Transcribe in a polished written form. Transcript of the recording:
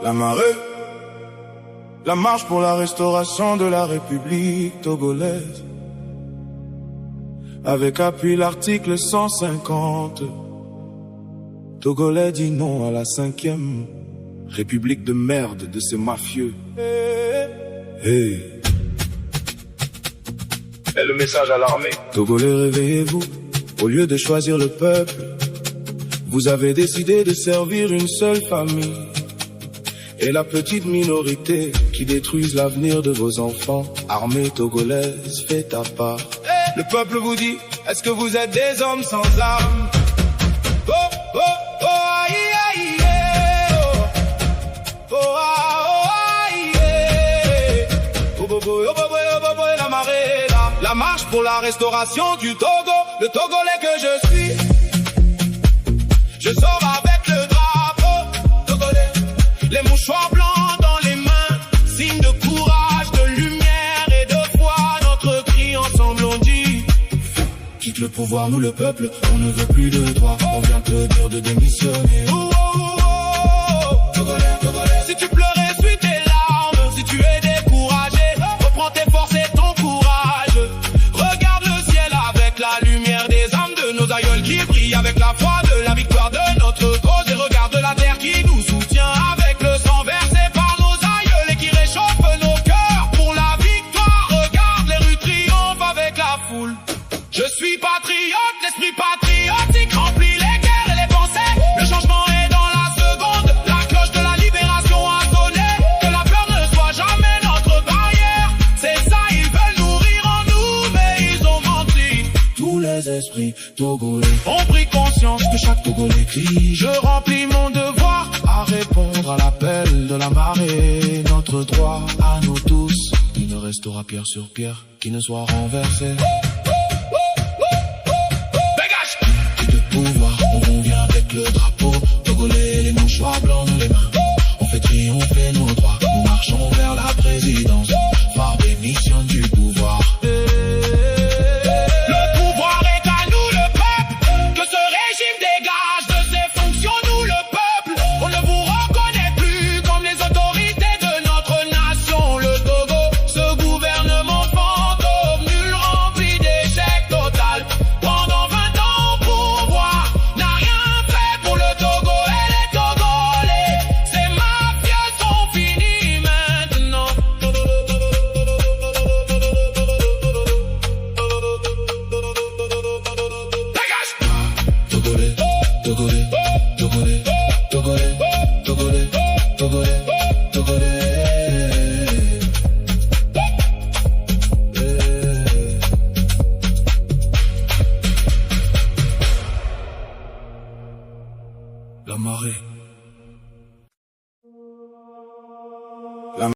La marée, la marche pour la restauration de la République togolaise. Avec appui l'article 150. Togolais dit non à la 5e République de merde de ces mafieux. Hey. Et le message à l'armée. Togolais, réveillez-vous. Au lieu de choisir le peuple, vous avez décidé de servir une seule famille. Et la petite minorité qui détruise l'avenir de vos enfants. Armée togolaise, faites à part. Le peuple vous dit, est-ce que vous êtes des hommes sans armes? Oh, oh, oh, aïe, aïe, oh. Oh, ah, oh, aïe, oh, oh, oh, oh, oh, la marée, là. La marche pour la restauration du Togo, le Togolais que je suis. Je sors avec le drapeau togolais, les mouchoirs blancs dans les mains, signe de courage, de lumière et de foi. Notre cri ensemble on dit, quitte le pouvoir, nous le peuple, on ne veut plus de toi. On vient te dire de démissionner. Oh, oh, oh, oh. Togolais, Togolais. Si tu pleurais, essuie tes larmes. Si tu es découragé, reprends tes forces et ton courage. Regarde le ciel avec la lumière des âmes de nos aïeuls qui brillent avec la foi de la victoire de notre cause. Et regarde la terre qui nous soutient avec le sang versé par nos aïeuls et qui réchauffe nos cœurs pour la victoire. Regarde les rues triomphent avec la foule. Je suis patriote, l'esprit patriotique remplit les guerres et les pensées. Le changement est dans la seconde, la cloche de la libération a sonné. Que la peur ne soit jamais notre barrière. C'est ça, ils veulent nourrir en nous, mais ils ont menti. Tous les esprits togolais ont pris conscience que chaque Togolais crie. Je remplis mon devoir à répondre à l'appel de la marée. Notre droit à nous tous, il ne restera pierre sur pierre qui ne soit renversé. On vient avec le drapeau togolais, les mouchoirs blancs dans les mains. On fait triompher nos droits, nous marchons vers la présidence. Phare d'émission du pouvoir. Le pouvoir est à nous le peuple. Que ce régime dégage de ses fonctions, nous le peuple. On ne vous reconnaît plus comme les autorités de notre nation. Le Togo, ce gouvernement fantôme, nul rempli d'échecs total. Pendant 20 ans pouvoir n'a rien fait pour le Togo et les Togolais. Ces mafieux sont finis maintenant. Dégage! Togolais, Togolais, Togolais, Togolais, Togolais, Togolais, Togolais. La marée.